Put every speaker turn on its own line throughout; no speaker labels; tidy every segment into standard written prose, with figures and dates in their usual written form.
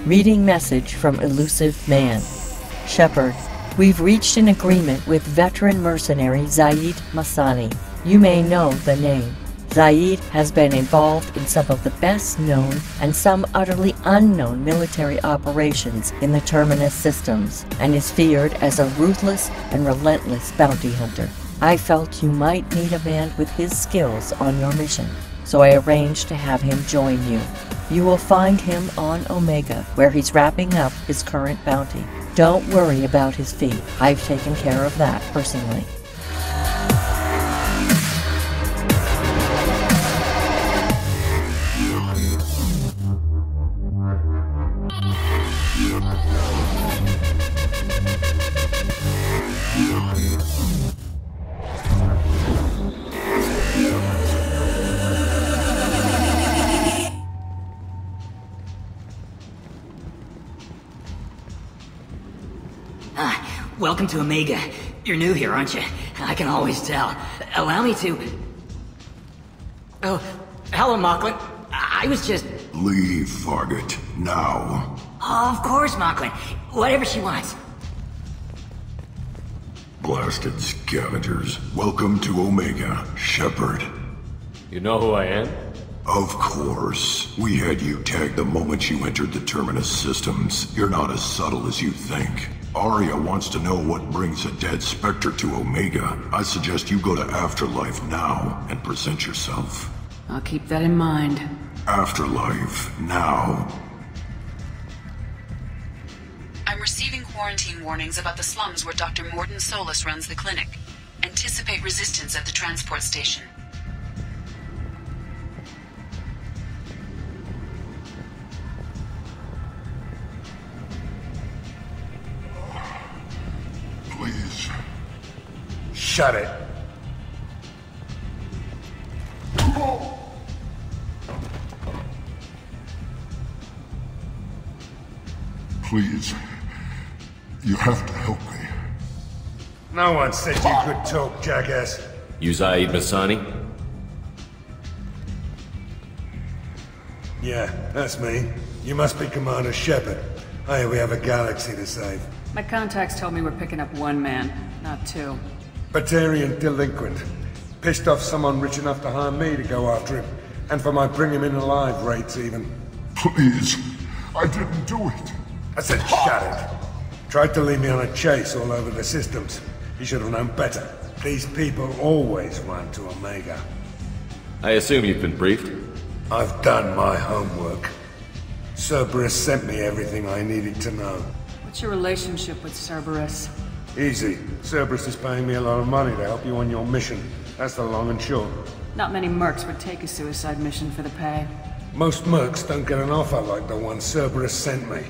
Reading message from elusive man. Shepard, we've reached an agreement with veteran mercenary Zaid Massani. You may know the name. Zaid has been involved in some of the best known and some utterly unknown military operations in the Terminus systems, and is feared as a ruthless and relentless bounty hunter. I felt you might need a man with his skills on your mission, so I arranged to have him join you. You will find him on Omega, where he's wrapping up his current bounty. Don't worry about his fee. I've taken care of that personally.
Welcome to Omega. You're new here, aren't you? I can always tell. Allow me to... Oh, hello, Mocklin. I was just...
Leave, Fargate. Now.
Oh, of course, Mocklin. Whatever she wants.
Blasted scavengers. Welcome to Omega, Shepard.
You know who I am?
Of course. We had you tagged the moment you entered the Terminus systems. You're not as subtle as you think. Arya wants to know what brings a dead Spectre to Omega. I suggest you go to Afterlife now and present yourself.
I'll keep that in mind.
Afterlife, now.
I'm receiving quarantine warnings about the slums where Dr. Morden Solus runs the clinic. Anticipate resistance at the transport station.
Please.
Shut it.
Please. You have to help me.
No one said you could talk, jackass.
You Zaid Massani?
Yeah, that's me. You must be Commander Shepard. Hey, we have a galaxy to save.
My contacts told me we're picking up one man, not two.
Batarian delinquent. Pissed off someone rich enough to hire me to go after him. And for my bring him in alive rates even.
Please. I didn't do it.
I said shut it. Tried to lead me on a chase all over the systems. He should have known better. These people always run to Omega.
I assume you've been briefed?
I've done my homework. Cerberus sent me everything I needed to know.
What's your relationship with Cerberus?
Easy. Cerberus is paying me a lot of money to help you on your mission. That's the long and short.
Not many mercs would take a suicide mission for the pay.
Most mercs don't get an offer like the one Cerberus sent me.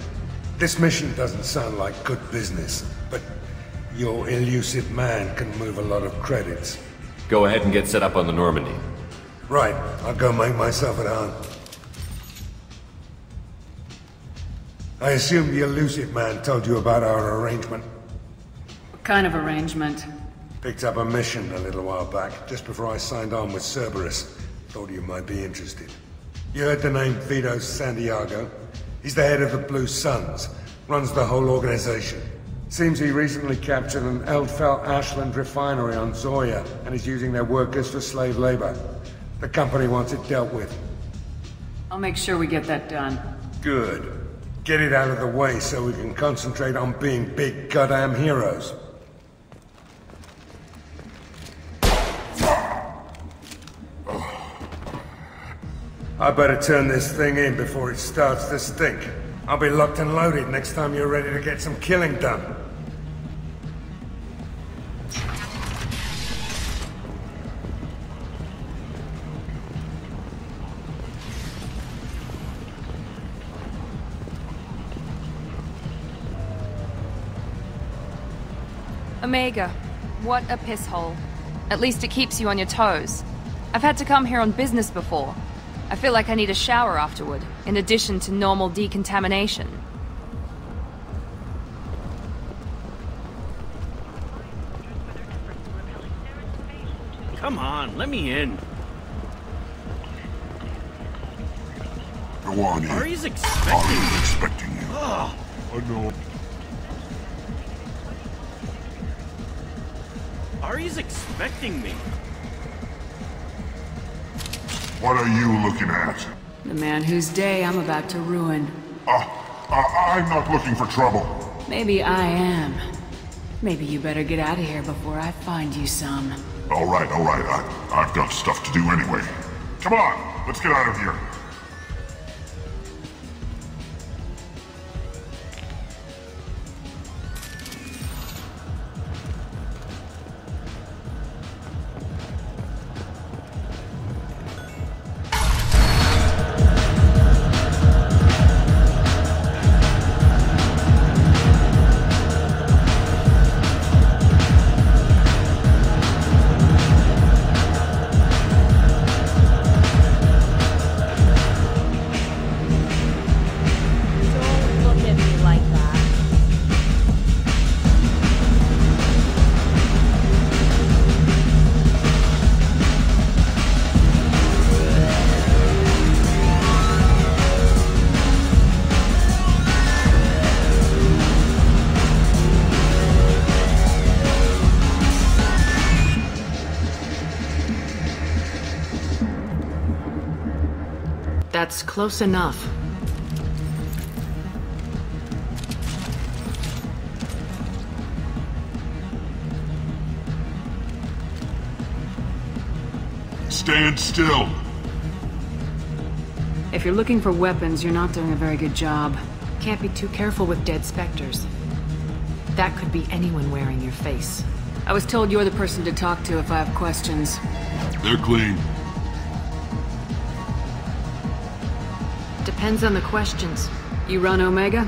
This mission doesn't sound like good business, but your elusive man can move a lot of credits.
Go ahead and get set up on the Normandy.
Right, I'll go make myself at home. I assume the elusive man told you about our arrangement.
What kind of arrangement?
Picked up a mission a little while back, just before I signed on with Cerberus. Thought you might be interested. You heard the name Vito Santiago? He's the head of the Blue Suns, runs the whole organization. Seems he recently captured an Eldfell Ashland refinery on Zoya and is using their workers for slave labor. The company wants it dealt with.
I'll make sure we get that done.
Good. Get it out of the way so we can concentrate on being big goddamn heroes. I better turn this thing in before it starts to stink. I'll be locked and loaded next time you're ready to get some killing done.
Omega, what a piss hole. At least it keeps you on your toes. I've had to come here on business before. I feel like I need a shower afterward, in addition to normal decontamination.
Come on, let me in.
Go on in.
Ari's
I'm
expecting
expecting you. no.
Ari's expecting me.
What are you looking at?
The man whose day I'm about to ruin.
I'm not looking for trouble.
Maybe I am. Maybe you better get out of here before I find you some.
All right. I've got stuff to do anyway. Come on, let's get out of here.
That's close enough.
Stand still.
If you're looking for weapons, you're not doing a very good job. Can't be too careful with dead specters. That could be anyone wearing your face. I was told you're the person to talk to if I have questions.
They're clean.
Depends on the questions. You run Omega?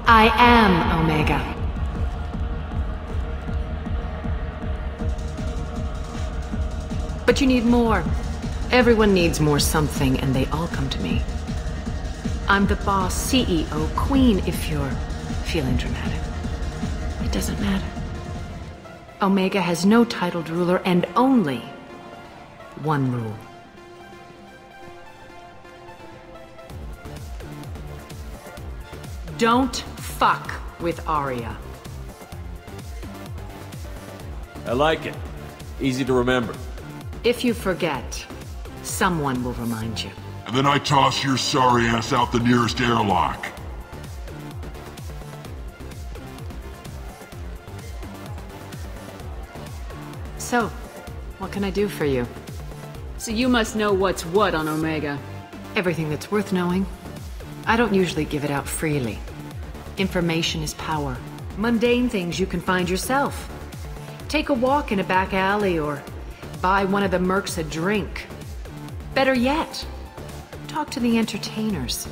I am Omega. But you need more. Everyone needs more something, and they all come to me. I'm the boss, CEO, queen, if you're feeling dramatic. It doesn't matter. Omega has no titled ruler and only one rule. Don't fuck with Aria.
I like it. Easy to remember.
If you forget, someone will remind you.
And then I toss your sorry ass out the nearest airlock.
So, what can I do for you? So you must know what's what on Omega. Everything that's worth knowing. I don't usually give it out freely. Information is power. Mundane things you can find yourself. Take a walk in a back alley or buy one of the mercs a drink. Better yet, talk to the entertainers.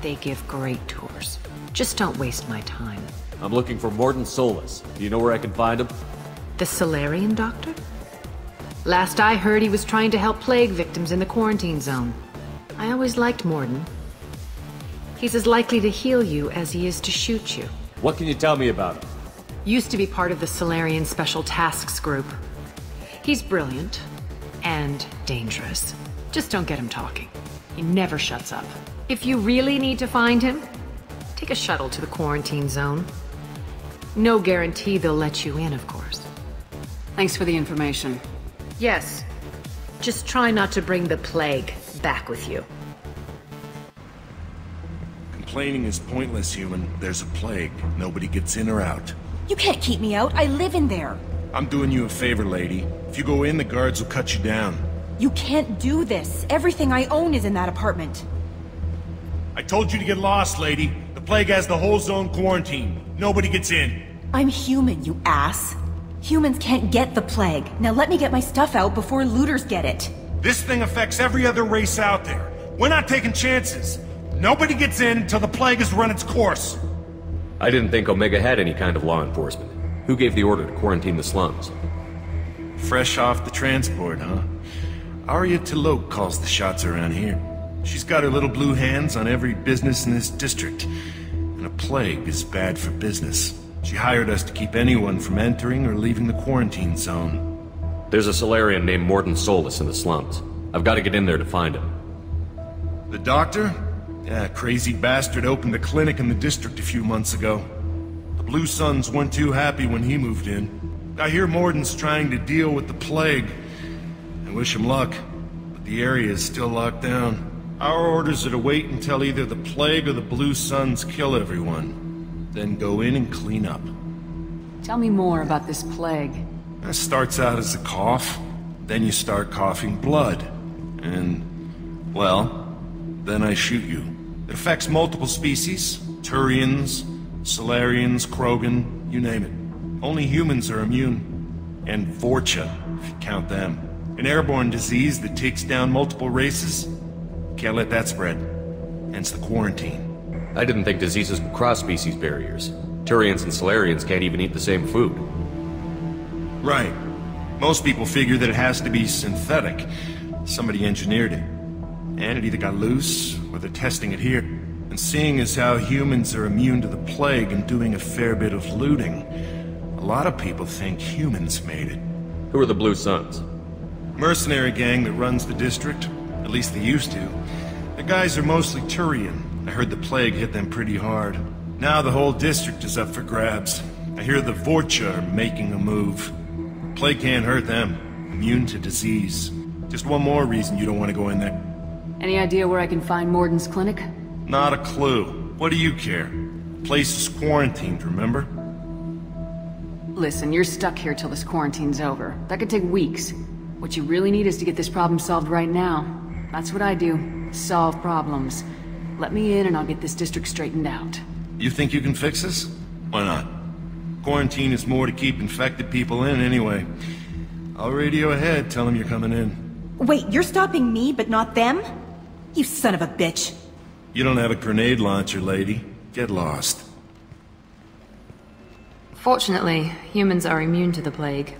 They give great tours. Just don't waste my time.
I'm looking for Morden Solis. Do you know where I can find him?
The Solarian doctor? Last I heard, he was trying to help plague victims in the quarantine zone. I always liked Morden. He's as likely to heal you as he is to shoot you.
What can you tell me about him?
Used to be part of the Solarian Special Tasks Group. He's brilliant and dangerous. Just don't get him talking. He never shuts up. If you really need to find him, take a shuttle to the quarantine zone. No guarantee they'll let you in, of course. Thanks for the information. Yes. Just try not to bring the plague back with you.
Complaining is pointless, human. There's a plague. Nobody gets in or out.
You can't keep me out. I live in there.
I'm doing you a favor, lady. If you go in, the guards will cut you down.
You can't do this. Everything I own is in that apartment.
I told you to get lost, lady. The plague has the whole zone quarantined. Nobody gets in.
I'm human, you ass. Humans can't get the plague. Now let me get my stuff out before looters get it.
This thing affects every other race out there. We're not taking chances. Nobody gets in until the plague has run its course.
I didn't think Omega had any kind of law enforcement. Who gave the order to quarantine the slums?
Fresh off the transport, huh? Aria Tilok calls the shots around here. She's got her little blue hands on every business in this district. And a plague is bad for business. She hired us to keep anyone from entering or leaving the quarantine zone.
There's a Solarian named Morden Solus in the slums. I've got to get in there to find him.
The doctor? Yeah, crazy bastard opened a clinic in the district a few months ago. The Blue Suns weren't too happy when he moved in. I hear Morden's trying to deal with the plague. I wish him luck, but the area is still locked down. Our orders are to wait until either the plague or the Blue Suns kill everyone. Then go in and clean up.
Tell me more about this plague.
It starts out as a cough, then you start coughing blood. And, well, then I shoot you. It affects multiple species. Turians, Solarians, Krogan, you name it. Only humans are immune. And Vorcha, if you count them. An airborne disease that takes down multiple races. Can't let that spread. Hence the quarantine.
I didn't think diseases could cross species barriers. Turians and Solarians can't even eat the same food.
Right. Most people figure that it has to be synthetic. Somebody engineered it. And it either got loose, or they're testing it here. And seeing as how humans are immune to the plague and doing a fair bit of looting, a lot of people think humans made it.
Who are the Blue Suns?
Mercenary gang that runs the district. At least they used to. The guys are mostly Turian. I heard the plague hit them pretty hard. Now the whole district is up for grabs. I hear the Vorcha are making a move. Plague can't hurt them. Immune to disease. Just one more reason you don't want to go in there.
Any idea where I can find Morden's clinic?
Not a clue. What do you care? Place is quarantined, remember?
Listen, you're stuck here till this quarantine's over. That could take weeks. What you really need is to get this problem solved right now. That's what I do. Solve problems. Let me in and I'll get this district straightened out.
You think you can fix this? Why not? Quarantine is more to keep infected people in anyway. I'll radio ahead, tell them you're coming in.
Wait, you're stopping me, but not them? You son of a bitch.
You don't have a grenade launcher, lady. Get lost.
Fortunately, humans are immune to the plague.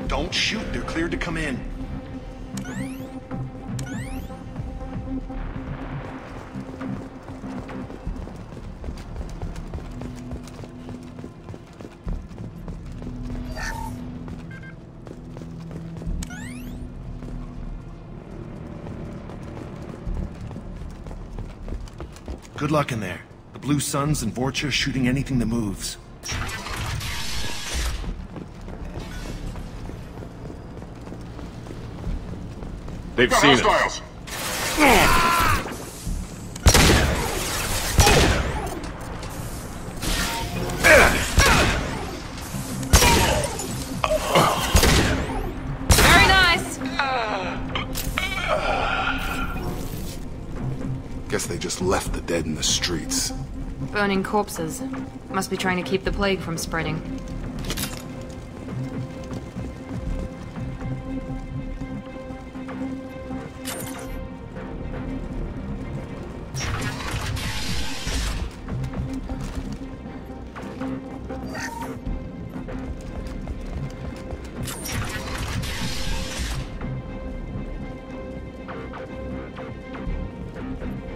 Don't shoot, they're cleared to come in. Good luck in there. The Blue Suns and Vorcha are shooting anything that moves.
They've seen us.
Very nice!
Guess they just left the dead in the streets.
Burning corpses. Must be trying to keep the plague from spreading.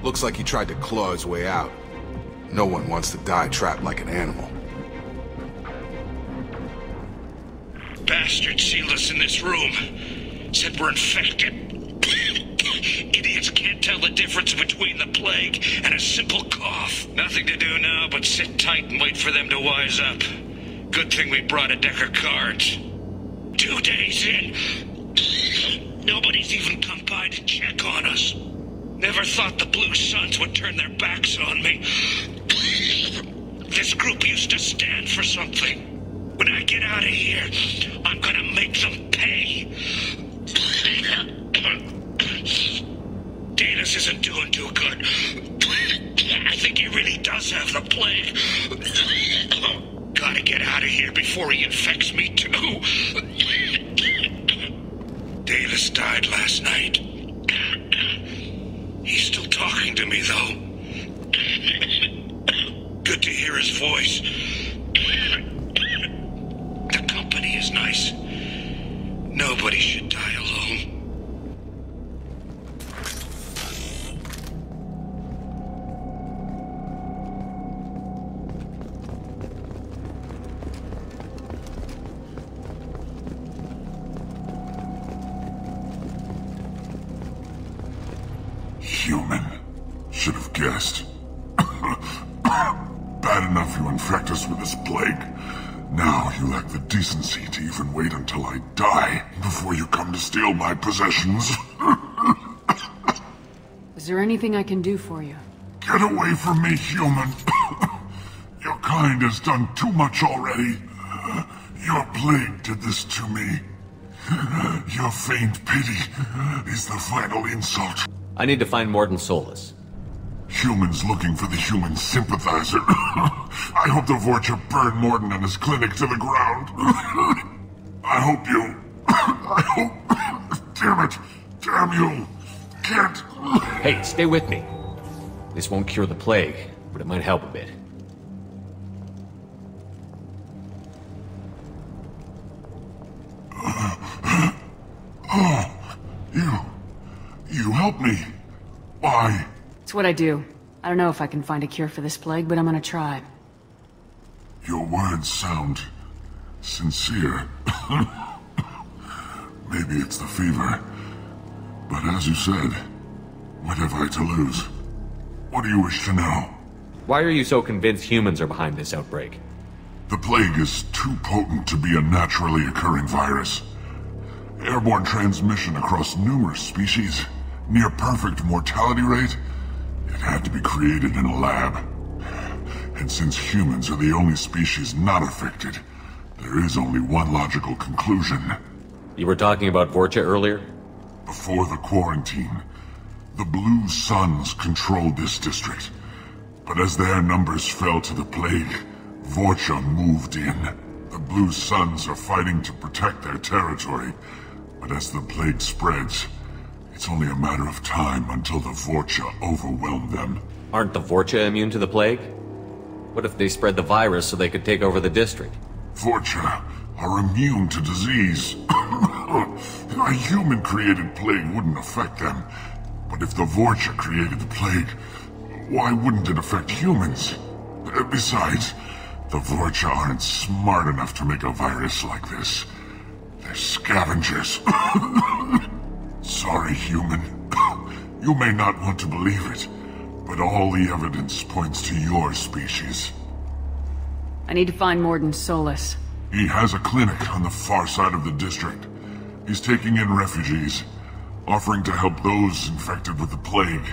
Looks like he tried to claw his way out. No one wants to die trapped like an animal.
Bastard sealed us in this room. Said we're infected. Idiots can't tell the difference between the plague and a simple cough. Nothing to do now but sit tight and wait for them to wise up. Good thing we brought a deck of cards. 2 days in. Nobody's even come by to check on us. Never thought the Blue Suns would turn their backs on me. This group used to stand for something. When I get out of here, I'm gonna make them pay. Danis isn't doing too good. I think he really does have the plague. Gotta get out of here before he infects me too. Danis died last night. He's still talking to me, though. his voice. The company is nice. Nobody should die alone.
Human. Should have guessed. Bad enough you infect us with this plague. Now you lack the decency to even wait until I die before you come to steal my possessions.
Is there anything I can do for you?
Get away from me, human. Your kind has done too much already. Your plague did this to me. Your feigned pity is the final insult.
I need to find Morden Solus.
Humans looking for the human sympathizer. I hope the Vorcha burned Morden and his clinic to the ground. I hope. Damn it. Damn you. Can't.
Hey, stay with me. This won't cure the plague, but it might help a bit.
You help me. Why?
It's what I do. I don't know if I can find a cure for this plague, but I'm gonna try.
Your words sound sincere. Maybe it's the fever. But as you said, what have I to lose? What do you wish to know?
Why are you so convinced humans are behind this outbreak?
The plague is too potent to be a naturally occurring virus. Airborne transmission across numerous species, near perfect mortality rate. It had to be created in a lab. And since humans are the only species not affected, there is only one logical conclusion.
You were talking about Vorcha earlier?
Before the quarantine, the Blue Suns controlled this district. But as their numbers fell to the plague, Vorcha moved in. The Blue Suns are fighting to protect their territory, but as the plague spreads, it's only a matter of time until the Vorcha overwhelm them.
Aren't the Vorcha immune to the plague? What if they spread the virus so they could take over the district?
Vorcha are immune to disease. A human-created plague wouldn't affect them. But if the Vorcha created the plague, why wouldn't it affect humans? Besides, the Vorcha aren't smart enough to make a virus like this. They're scavengers. Sorry, human. You may not want to believe it, but all the evidence points to your species.
I need to find Morden Solus.
He has a clinic on the far side of the district. He's taking in refugees, offering to help those infected with the plague.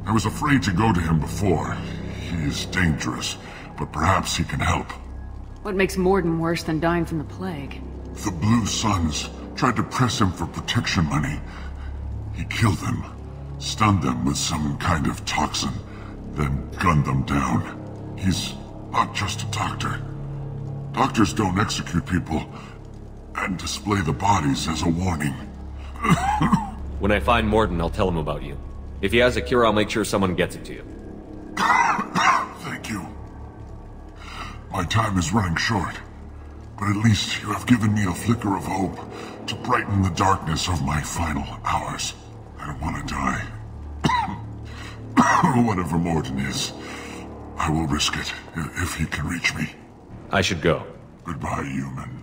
I was afraid to go to him before. He is dangerous, but perhaps he can help.
What makes Morden worse than dying from the plague?
The Blue Suns tried to press him for protection money. He killed them, stunned them with some kind of toxin, then gunned them down. He's not just a doctor. Doctors don't execute people and display the bodies as a warning.
When I find Morden, I'll tell him about you. If he has a cure, I'll make sure someone gets it to you.
Thank you. My time is running short, but at least you have given me a flicker of hope to brighten the darkness of my final hours. I don't want to die. Whatever Morden is, I will risk it if he can reach me.
I should go.
Goodbye, human.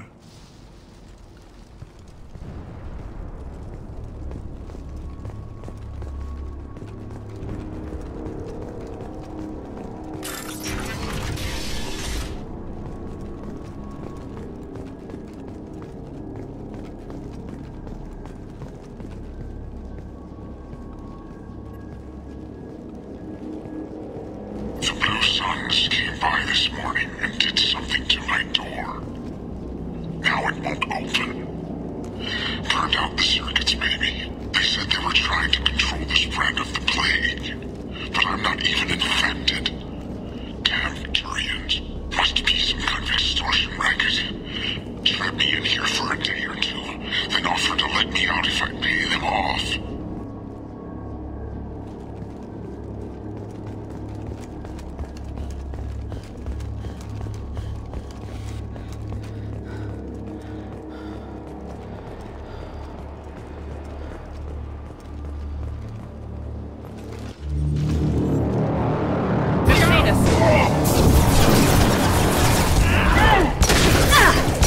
this.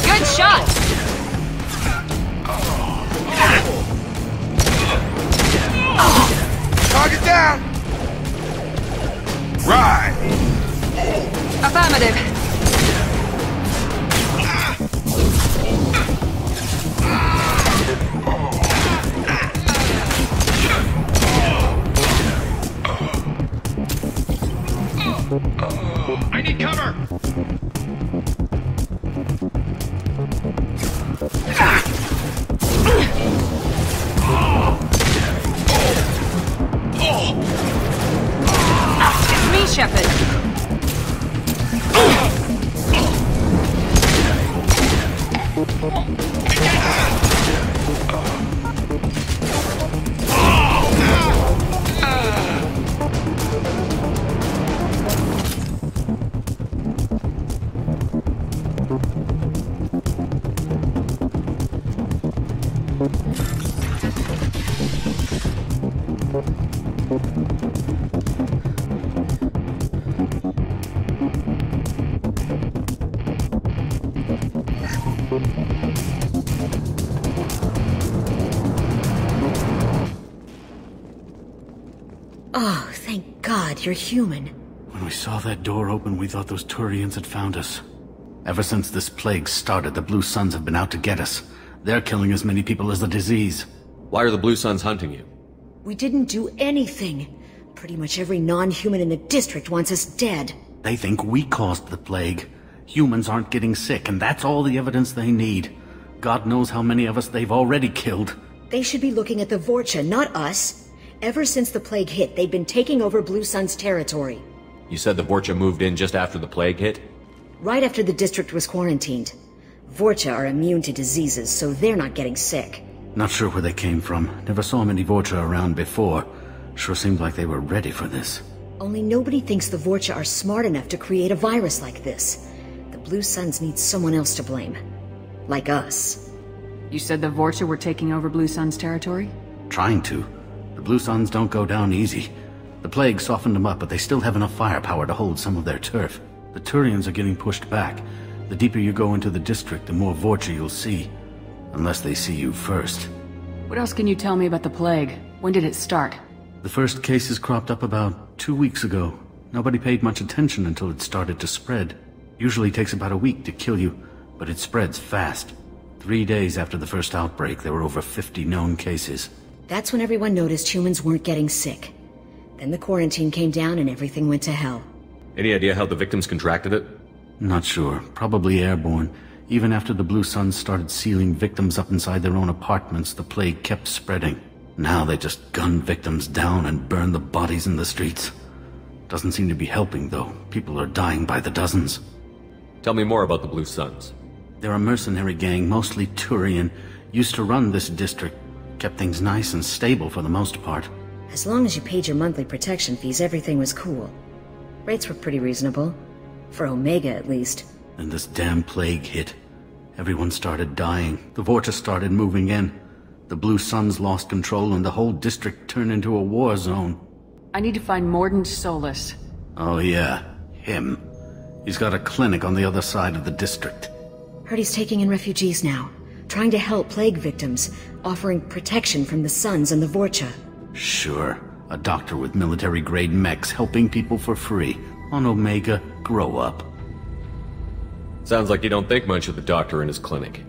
Good shot!
Target down! Right!
Affirmative.
I need cover!
It's me, Shepard.
Oh, thank God you're human.
When we saw that door open, we thought those Turians had found us. Ever since this plague started, the Blue Suns have been out to get us. They're killing as many people as the disease.
Why are the Blue Suns hunting you?
We didn't do anything. Pretty much every non-human in the district wants us dead.
They think we caused the plague. Humans aren't getting sick, and that's all the evidence they need. God knows how many of us they've already killed.
They should be looking at the Vorcha, not us. Ever since the plague hit, they've been taking over Blue Sun's territory.
You said the Vorcha moved in just after the plague hit?
Right after the district was quarantined. Vorcha are immune to diseases, so they're not getting sick.
Not sure where they came from. Never saw many Vorcha around before. Sure seemed like they were ready for this.
Only nobody thinks the Vorcha are smart enough to create a virus like this. The Blue Suns need someone else to blame. Like us.
You said the Vorcha were taking over Blue Sun's territory?
Trying to. The Blue Suns don't go down easy. The plague softened them up, but they still have enough firepower to hold some of their turf. The Turians are getting pushed back. The deeper you go into the district, the more Vorcha you'll see. Unless they see you first.
What else can you tell me about the plague? When did it start?
The first cases cropped up about 2 weeks ago. Nobody paid much attention until it started to spread. Usually takes about a week to kill you, but it spreads fast. 3 days after the first outbreak, there were over 50 known cases.
That's when everyone noticed humans weren't getting sick. Then the quarantine came down and everything went to hell.
Any idea how the victims contracted it?
Not sure. Probably airborne. Even after the Blue Suns started sealing victims up inside their own apartments, the plague kept spreading. Now they just gun victims down and burn the bodies in the streets. Doesn't seem to be helping, though. People are dying by the dozens.
Tell me more about the Blue Suns.
They're a mercenary gang, mostly Turian. Used to run this district. Kept things nice and stable for the most part.
As long as you paid your monthly protection fees, everything was cool. Rates were pretty reasonable. For Omega, at least.
Then this damn plague hit. Everyone started dying. The Vorcha started moving in. The Blue Suns lost control and the whole district turned into a war zone.
I need to find Mordant Solus.
Oh yeah, him. He's got a clinic on the other side of the district.
Heard he's taking in refugees now. Trying to help plague victims. Offering protection from the Suns and the Vorcha.
Sure. A doctor with military-grade mechs helping people for free. On Omega, grow up.
Sounds like you don't think much of the doctor in his clinic.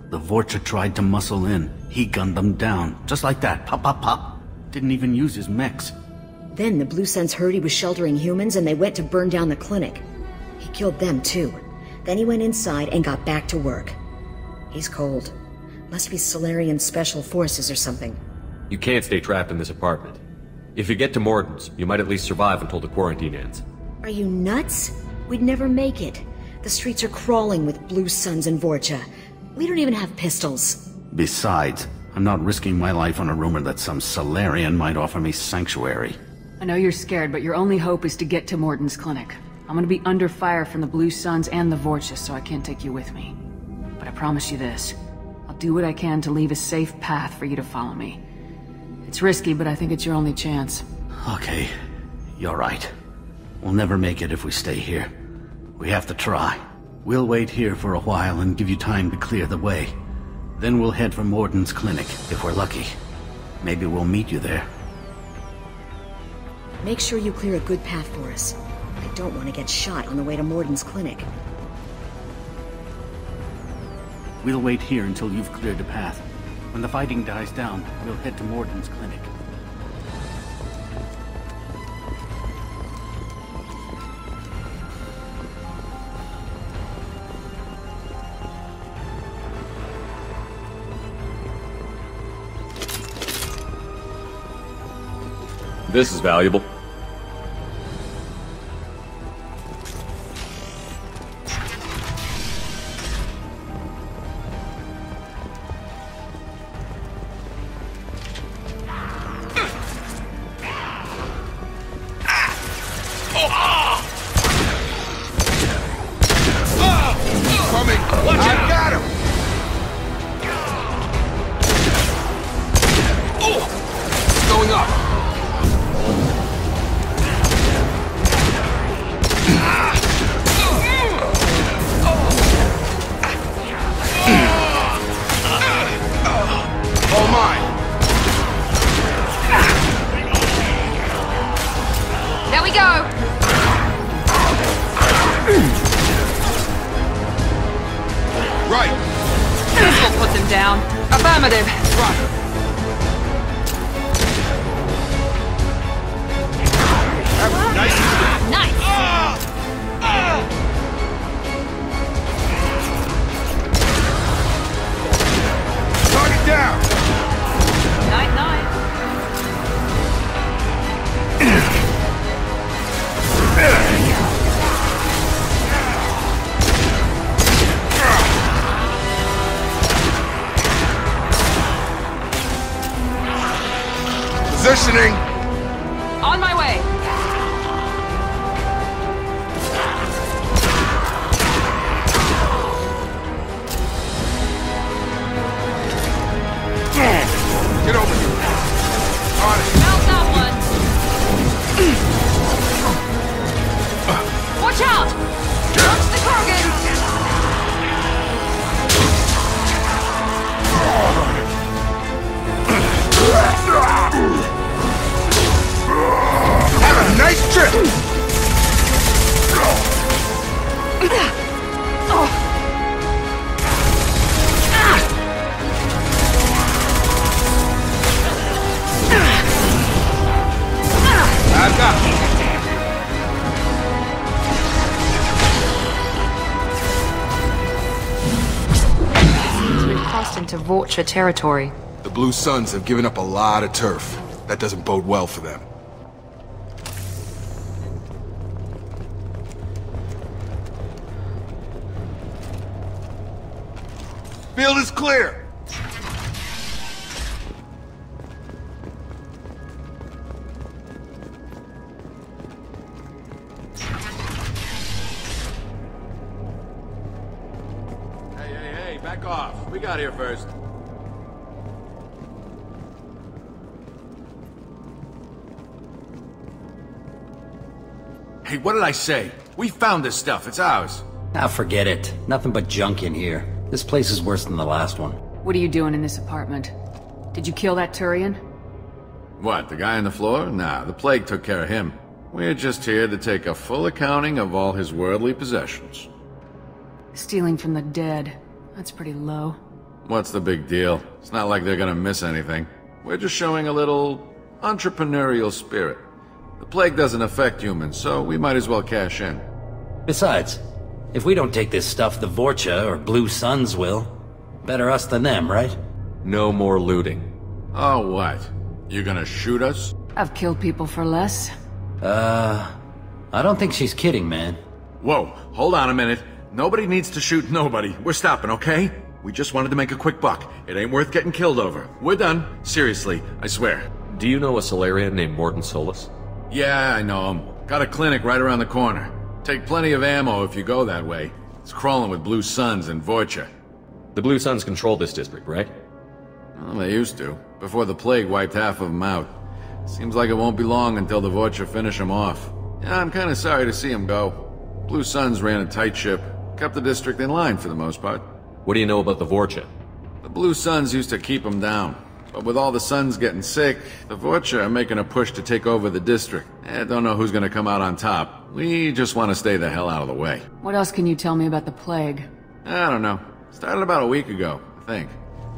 The Vorcha tried to muscle in. He gunned them down. Just like that. Pop, pop, pop. Didn't even use his mechs.
Then the Blue Suns heard he was sheltering humans and they went to burn down the clinic. He killed them too. Then he went inside and got back to work. He's cold. Must be Solarian Special Forces or something.
You can't stay trapped in this apartment. If you get to Mordant's, you might at least survive until the quarantine ends.
Are you nuts? We'd never make it. The streets are crawling with Blue Suns and Vorcha. We don't even have pistols.
Besides, I'm not risking my life on a rumor that some Solarian might offer me sanctuary.
I know you're scared, but your only hope is to get to Mordant's clinic. I'm gonna be under fire from the Blue Suns and the Vorcha, so I can't take you with me. But I promise you this. I'll do what I can to leave a safe path for you to follow me. It's risky, but I think it's your only chance.
Okay. You're right. We'll never make it if we stay here. We have to try. We'll wait here for a while and give you time to clear the way. Then we'll head for Morden's clinic, if we're lucky. Maybe we'll meet you there.
Make sure you clear a good path for us. I don't want to get shot on the way to Morden's clinic.
We'll wait here until you've cleared the path. When the fighting dies down, we'll head to Morden's clinic.
This is valuable.
Positioning!
On my way!
Get over here. On it.
Mount that one! Watch out! Watch the Krogan!
Have a nice trip! I've got you.
Seems we've crossed into Vorcha territory.
The Blue Suns have given up a lot of turf. That doesn't bode well for them. Field is clear!
Hey, back off. We got here first.
Hey, what did I say? We found this stuff. It's ours.
Ah, forget it. Nothing but junk in here. This place is worse than the last one.
What are you doing in this apartment? Did you kill that Turian?
What, the guy on the floor? Nah, the plague took care of him. We're just here to take a full accounting of all his worldly possessions.
Stealing from the dead. That's pretty low.
What's the big deal? It's not like they're gonna miss anything. We're just showing a little entrepreneurial spirit. The plague doesn't affect humans, so we might as well cash in.
Besides, if we don't take this stuff, the Vorcha or Blue Suns will. Better us than them, right?
No more looting.
Oh, what? You gonna shoot us?
I've killed people for less.
I don't think she's kidding, man.
Whoa, hold on a minute. Nobody needs to shoot nobody. We're stopping, okay? We just wanted to make a quick buck. It ain't worth getting killed over. We're done. Seriously, I swear.
Do you know a Solarian named Morden Solus?
Yeah, I know him. Got a clinic right around the corner. Take plenty of ammo if you go that way. It's crawling with Blue Suns and Vorcha.
The Blue Suns control this district, right?
Well, they used to, before the plague wiped half of them out. Seems like it won't be long until the Vorcha finish them off. Yeah, I'm kinda sorry to see him go. Blue Suns ran a tight ship, kept the district in line for the most part.
What do you know about the Vorcha?
The Blue Suns used to keep them down. But with all the Suns getting sick, the Vorcha are making a push to take over the district. I don't know who's gonna come out on top. We just want to stay the hell out of the way.
What else can you tell me about the plague?
I don't know. Started about a week ago, I think.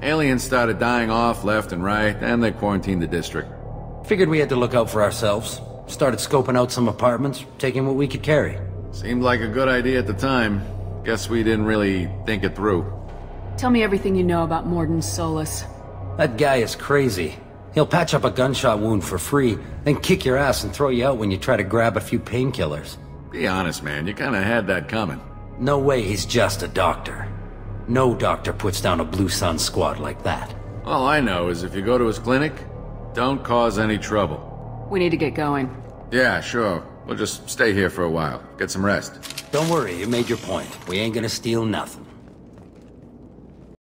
Aliens started dying off left and right, and they quarantined the district.
Figured we had to look out for ourselves. Started scoping out some apartments, taking what we could carry.
Seemed like a good idea at the time. Guess we didn't really think it through.
Tell me everything you know about Morden Solus.
That guy is crazy. He'll patch up a gunshot wound for free, then kick your ass and throw you out when you try to grab a few painkillers.
Be honest, man, you kinda had that coming.
No way he's just a doctor. No doctor puts down a Blue Sun squad like that.
All I know is if you go to his clinic, don't cause any trouble.
We need to get going.
Yeah, sure. We'll just stay here for a while. Get some rest.
Don't worry, you made your point. We ain't gonna steal nothing.